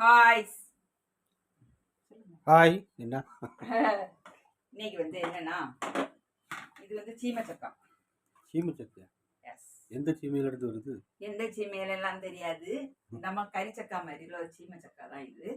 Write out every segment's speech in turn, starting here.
Hi. Hi. என்ன இன்னைக்கு என்னன்னா இது சீமச்சக்கா. சீமச்சக்கா? எஸ். எந்த சீமையில இருந்து வருது? எந்த சீமையில எல்லாம் தெரியாது. நம்ம கறிச்சக்கா மாதிரில ஒரு சீமச்சக்கா தான் இது.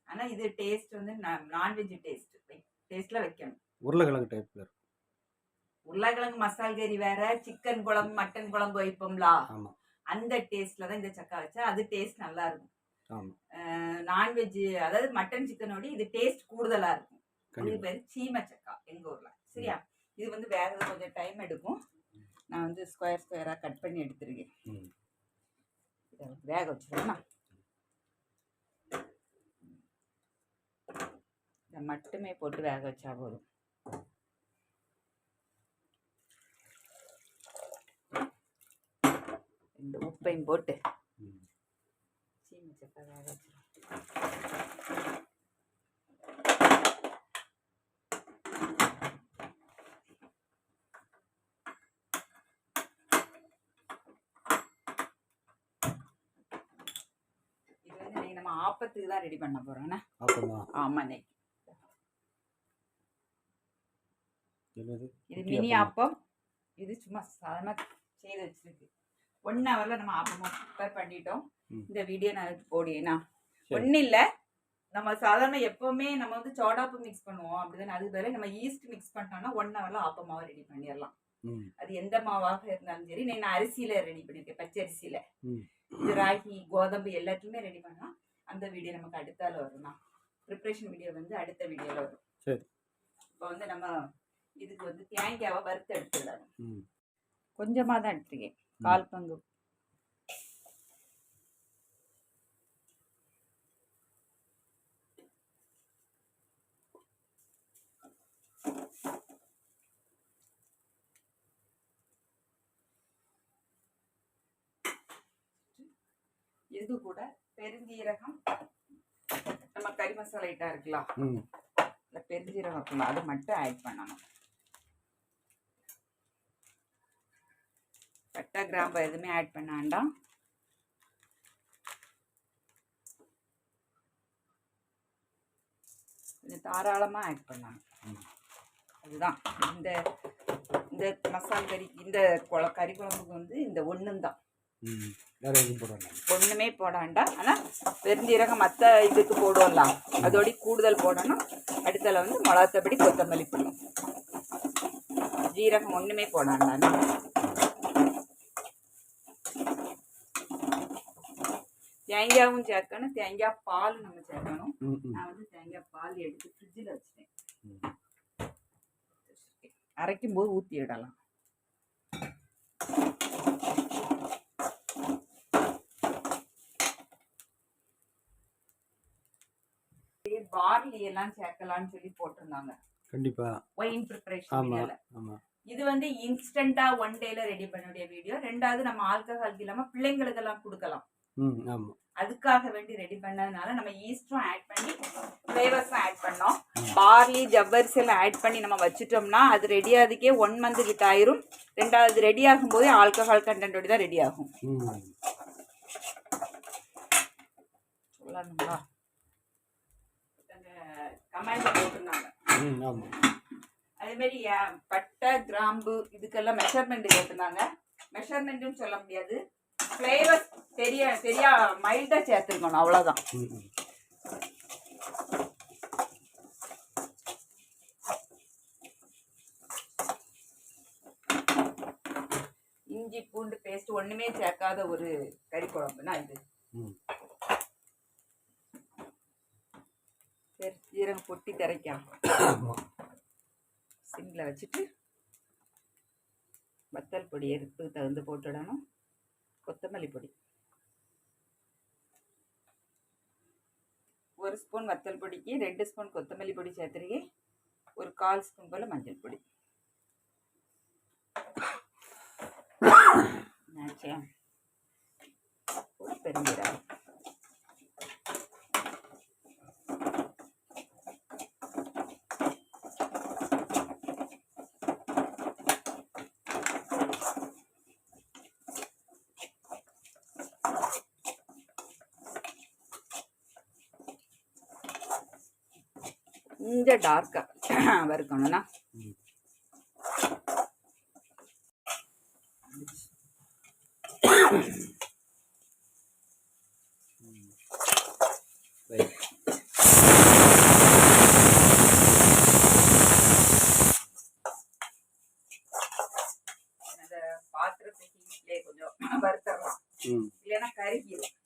ஆனா இது டேஸ்ட் நான்வெஜ் டேஸ்ட்ல வைக்கணும். உருளைக்கிழங்கு டைப்ல. உருளைக்கிழங்கு மசால் கறி வேற, சிக்கன் குழம்பு மட்டன் குழம்பு வைப்போம்லா, அந்த டேஸ்ட்ல தான் இந்த சக்கா வச்சா அது டேஸ்ட் நல்லா இருக்கும். நான்வெஜ் அதாவது மட்டன் சிக்கனோட இது டேஸ்ட் கூடுதலா இருக்கும். இது பேரு சீமச்சக்கா எங்க ஊர்ல. சரியா? இது வேக கொஞ்சம் டைம் எடுக்கும். நான் ஸ்கொயர் ஸ்கொயரா கட் பண்ணி எடுத்துருக்கேன். வேக வச்சிருக்கேன். இதை மட்டுமே போட்டு வேக வச்சா போதும். இந்த உப்பையும் போட்டு சீமச்சக்கா வேக வச்சிருக்கேன். நம்ம ஆப்பத்துக்கு தான் ரெடி பண்ண போறோம். ஆமா, இது மினி ஆப்பம். இது சும்மா சாதாரண செய்து வச்சிருக்கு. 1 ஹவர்ல நம்ம ஆப்பமா ப்ரிப்பேர் பண்ணிட்டோம். இந்த வீடியோ நான் போடியேனா ஒன்னும் இல்லை. நம்ம சாதாரண எப்பவுமே நம்ம சோடாப்பு மிக்ஸ் பண்ணுவோம் அப்படிதானே. அது வேற நம்ம ஈஸ்ட் மிக்ஸ் பண்ணோம்னா 1 ஹவர்ல ஆப்பமாவை ரெடி பண்ணிடலாம். அது எந்த மாவாக இருந்தாலும் சரி. நான் அரிசியில ரெடி பண்ணிருக்கேன், பச்சரிசியில. இது ராகி கோதம்பு எல்லாத்தையுமே ரெடி பண்ணலாம். அந்த வீடியோ நமக்கு அடுத்தால வரும். ப்ரிப்பரேஷன் வீடியோ அடுத்த வீடியோல வரும். இப்போ நம்ம இதுக்கு தேங்காவை வறுத்து எடுத்துடணும். கொஞ்சமா தான் எடுத்துருக்கேன், 1/4 பங்கு. இது கூட பெருஞ்சீரகம், நம்ம கறி மசாலா ஐட்டா இருக்கலாம், இல்லை பெருஞ்சீரகம் இருக்குல்ல, அது மட்டும் ஆட் பண்ணணும். பட்டை கிராம்பு எதுவுமே ஆட் பண்ண வேண்டாம். கொஞ்சம் தாராளமாக ஆட் பண்ணணும். அதுதான் இந்த மசால் கறி, இந்த கறி குழம்புக்கு இந்த ஒன்றும் தான், ஒண்ணுமே போட வேண்டாம். ஆனா பெருஞ்சீரகம் மற்ற இதுக்கு போடுவோம்லாம், அதோட கூடுதல் போடணும். அடுத்தல மிளகாத்தப்படி கொத்தமல்லி போடணும். ஜீரகம் ஒண்ணுமே போட வேண்டாம். தேங்காயும் சேர்க்கணும், தேங்காய் பால் நம்ம சேர்க்கணும். நான் தேங்காய் பால் எடுத்து ஃப்ரிட்ஜில் வச்சுட்டேன். அரைக்கும் போது ஊற்றி விடலாம். பார்லி எல்லாம் சேர்க்கலாம்னு சொல்லி போட்டிருந்தாங்க. கண்டிப்பா ஒயின் ப்ரிப்பரேஷன் வீடியோல. இது இன்ஸ்டன்ட்டா 1 டேல ரெடி பண்ணக்கூடிய வீடியோ. ரெண்டாவது நம்ம ஆல்கஹால் இல்லாம பிள்ளைங்களுக்கு எல்லாம் கொடுக்கலாம். அதுக்காக வேண்டி ரெடி பண்ணதுனால நம்ம ஈஸ்டும் ஆட் பண்ணி ஃப்ளேவர்ஸும் ஆட் பண்ணோம். பார்லி ஜவ்வரிசி எல்லாம் ஆட் பண்ணி நம்ம வச்சுட்டோம்னா அது ரெடி ஆகுதுக்கே 1 மந்த் கிட்ட ஆயிரும். ரெண்டாவது ரெடி ஆகும் போதே ஆல்கஹால் கண்டென்ட்டோட தான் ரெடி ஆகும். சொல்லணுங்களா? கமெண்ட் போட்டிருந்தாங்க. அதே மாதிரி பட்டை கிராம்பு இதுக்கெல்லாம் மெஷர்மெண்ட் கேட்டிருந்தாங்க. மெஷர்மெண்ட்னு சொல்ல முடியாது, ஃப்ளேவர் சரியா மைல்டா சேர்த்துருக்கணும், அவ்வளவுதான். இஞ்சி பூண்டு பேஸ்ட் ஒண்ணுமே சேர்க்காத ஒரு கறி குழம்புனா இது. ஜீரகம் பொட்டி திரைக்காம சிம்ல வச்சுட்டு வத்தல் பொடி எடுத்து தகுந்து போட்டுடணும். கொத்தமல்லி பொடி 1 ஸ்பூன் வத்தல் பொடிக்கு 2 ஸ்பூன் கொத்தமல்லி பொடி சேர்த்துருக்கேன். ஒரு 1/4 ஸ்பூன் போல மஞ்சள் பொடி. பெருஞ்சீரகம், கொஞ்சம் டார்க்காக வறுக்கணும்னா பாத்திரத்தை ஹீட்லேயே கொஞ்சம் வறுத்தரலாம், இல்லைன்னா கருகிடும்.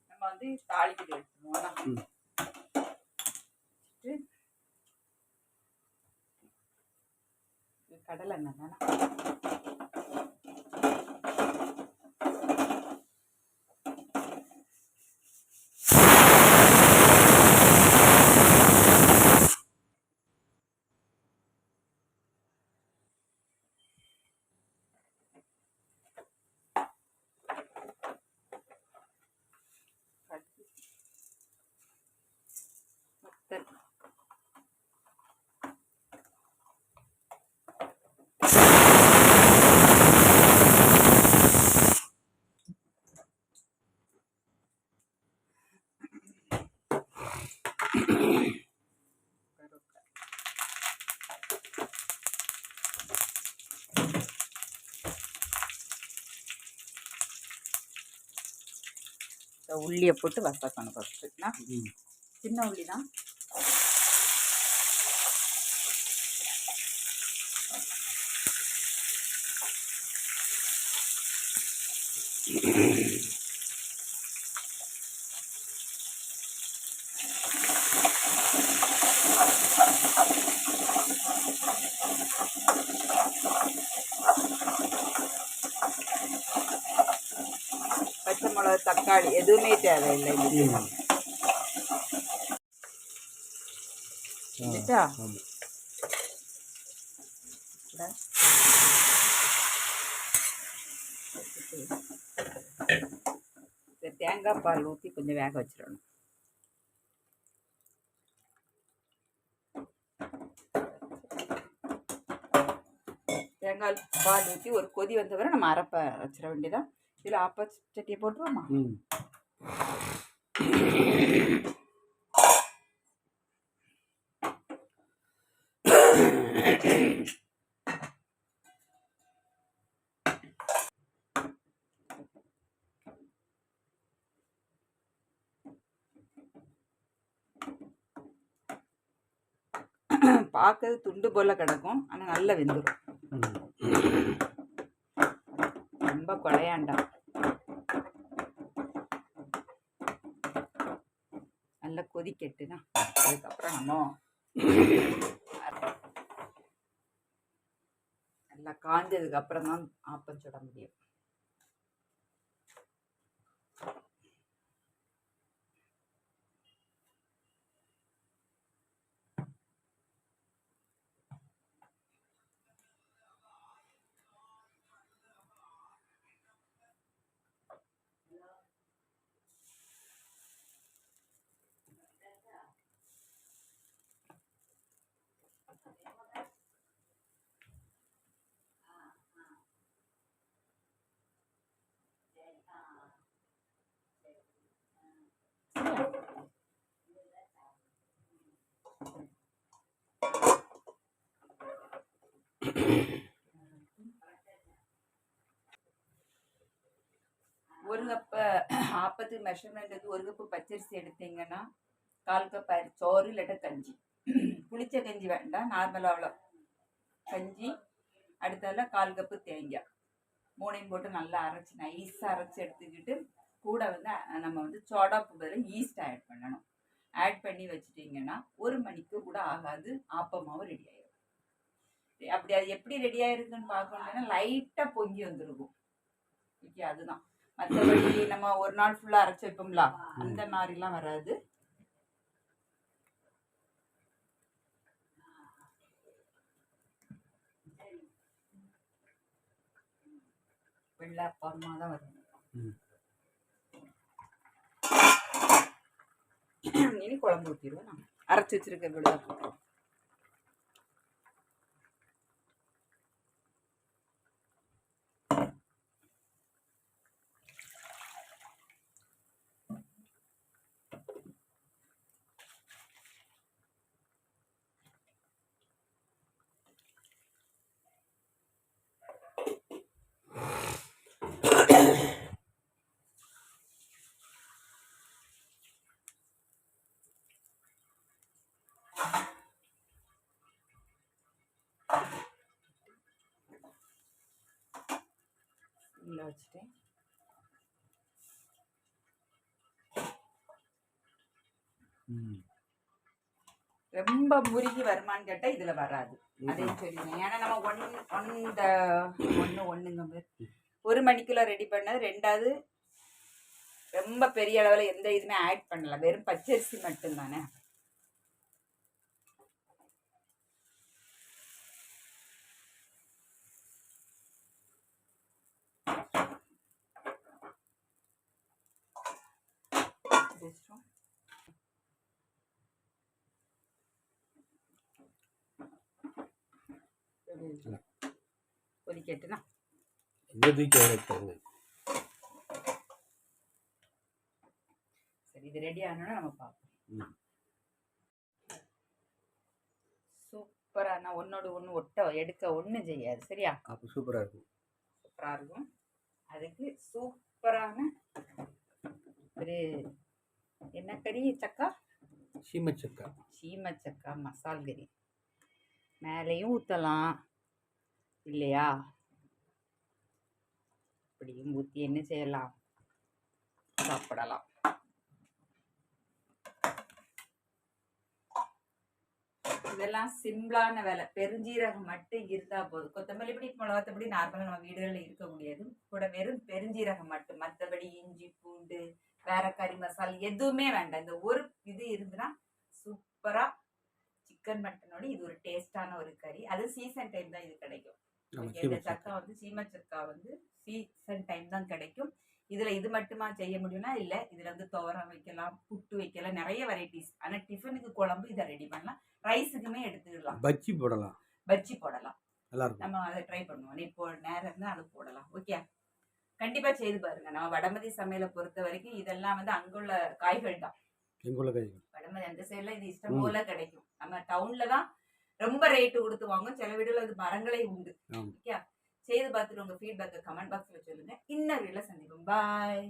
நம்ம வந்து தாளிக்கிட்டு எடுத்துருவோம். கடலை எண்ணெய் உள்ளியை போட்டு வதக்கணும். ஃபஸ்ட்டுனா சின்ன உள்ளி தான். பச்சை மிளகா, தக்காளி எதுவுமே தேவையில்லை. தேங்காய் பால் ஊற்றி கொஞ்சம் வேக வச்சிடணும். தேங்காய் பால் ஊற்றி ஒரு கொதி வந்தவரை நம்ம அரைப்ப வச்சிட வேண்டியதான். இதில் ஆப்ப சட்டியை போட்டுருவோமா? பார்க்கறது துண்டு போல கிடக்கும், ஆனால் நல்லா வெந்துடும். ரொம்ப குழையாண்டா, நல்லா கொதிக்கட்டுனா அதுக்கப்புறம் நம்ம நல்லா காஞ்சதுக்கு அப்புறம் தான் ஆப்பம் சுட முடியும். ஒரு கப்பு ஆப்பத்துக்கு மெஷர்மெண்ட் வந்து ஒரு கப்பு பச்சரிசி எடுத்தீங்கன்னா 1/4 கப் சோறு இல்லாட்ட கஞ்சி. புளிச்ச கஞ்சி வேண்டாம், நார்மலாக அவ்வளோ கஞ்சி. அடுத்ததில் 1/4 கப்பு தேங்காய், 3ஐயும் போட்டு நல்லா அரைச்சி நைஸாக அரைச்சி எடுத்துக்கிட்டு கூட வந்து நம்ம வந்து சோடாப்பு பதில் ஈஸ்ட் ஆட் பண்ணணும். ஆட் பண்ணி வச்சுட்டிங்கன்னா 1 மணிக்கு கூட ஆகாது, ஆப்பமாவும் ரெடி ஆயிடும். அப்படி அது எப்படி ரெடி ஆயிருக்குன்னு பார்க்கணும்னா லைட்டாக பொங்கி வந்துருக்கும். ஓகே, அதுதான். மற்றபடி நம்ம ஒரு நாள் ஃபுல்லாக அரைச்சி வைப்போம்ல, அந்த மாதிரிலாம் வராது. வெள்ளை அப்பமாக தான் வரும். குழம்பு ஊற்றிடுவோம். நான் அரைச்சி வச்சிருக்க விழுதா போட்டுருவோம். உள்ள வச்சுட்டேன். ரொம்ப முருகி வருமான்னு கேட்டா இதுல வராது. அதையும் சொல்லிடுங்க. ஏன்னா நம்ம ஒண்ணுங்க 1 மணிக்குள்ள ரெடி பண்ணது. 2வது ரொம்ப பெரிய அளவுல எந்த இதுவுமே ஆட் பண்ணல, வெறும் பச்சரிசி மட்டும்தானே. கொதிக்கட்டுனா சரி, இது ரெடி ஆனோன்னா நம்ம பார்ப்போம். சூப்பரான ஒன்னோடு ஒன்று எடுக்க ஒன்றும் செய்யாது. சரியா? அப்போ சூப்பராக இருக்கும். சூப்பராக இருக்கும். அதுக்கு சூப்பரான ஒரு என்ன கறி? சக்கா, சீமச்சக்கா மசால் கறி மேலேயும் ஊற்றலாம் இல்லையா? இப்படியும் ஊற்றி என்ன செய்யலாம்? சாப்பிடலாம். இதெல்லாம் சிம்பிளான வேலை. பெருஞ்சீரகம் மட்டும் இருந்தா போதும். கொத்தமல்லி பொடி, மிளகாத்தப்படி நார்மலாக நம்ம வீடுகளில் இருக்க முடியாது. கூட வெறும் பெருஞ்சீரகம் மட்டும். மற்றபடி இஞ்சி பூண்டு வேற கறி மசாலா எதுவுமே வேண்டாம். இந்த ஒரு இது இருந்துன்னா சூப்பரா சிக்கன் மட்டனோட இது ஒரு டேஸ்டான ஒரு கறி. அது சீசன் டைம் தான் இது கிடைக்கும். இந்த சக்கா சீமச்சக்கா சீசன் டைம் தான் கிடைக்கும். இதுல இது மட்டுமா செய்ய முடியும்னா இல்ல, இதுல துவரம் வைக்கலாம், புட்டு வைக்கலாம், நிறைய வெரைட்டிஸ். ஆனா டிஃபனுக்கு குழம்பு இதை ரெடி பண்ணலாம். ரைஸுக்குமே எடுத்துக்கலாம். பஜ்ஜி போடலாம். நம்ம அதை ட்ரை பண்ணுவோம். இப்போ நேரம் இருந்தா அது போடலாம். ஓகே, கண்டிப்பா செய்து பாருங்க. நம்ம வடமதி சமையலை பொறுத்த வரைக்கும் இதெல்லாம் அங்குள்ள காய்கள் தான். வடமதி அந்த சைடுல இது இஷ்டம் போல கிடைக்கும். நம்ம டவுன்ல தான் ரொம்ப ரேட்டு கொடுத்து வாங்கும். சில வீடுல அது மரங்களே உண்டு. ஓகே, செய்து பார்த்துட்டு உங்க ஃபீட்பேக்கை கமெண்ட் பாக்ஸ்ல சொல்லுங்க. இன்னொரு வீடியோல சந்திப்போம். பாய்.